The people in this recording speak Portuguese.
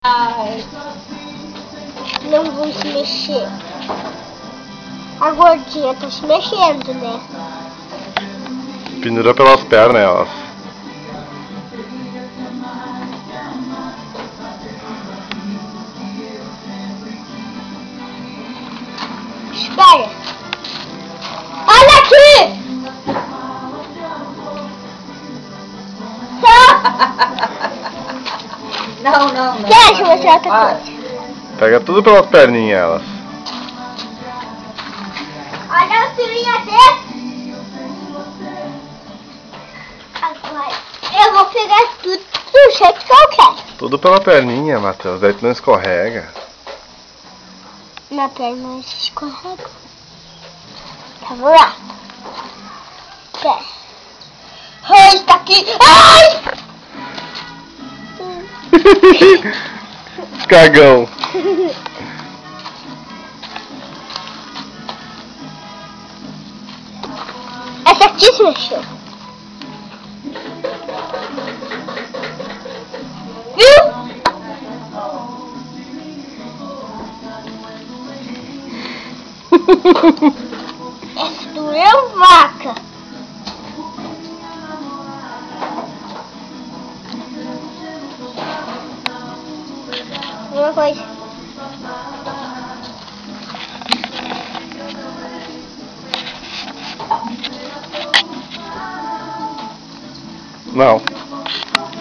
Ai, não vão se mexer. A gordinha tá se mexendo, né? Pendura pelas pernas elas. Espera. Olha aqui! Não. Deixa eu mostrar outra coisa. Pega tudo pelas perninhas elas. Olha a filhinha dele. Agora eu vou pegar tudo do jeito que eu quero. Tudo pela perninha, Matheus. Daí tu não escorrega. Na perna escorrega. Vamos lá. Pera. Ai, tá aqui. Ai! Cagão. Essa aqui se mexeu. Viu? Essa doeu vaca. Uma coisa. Não.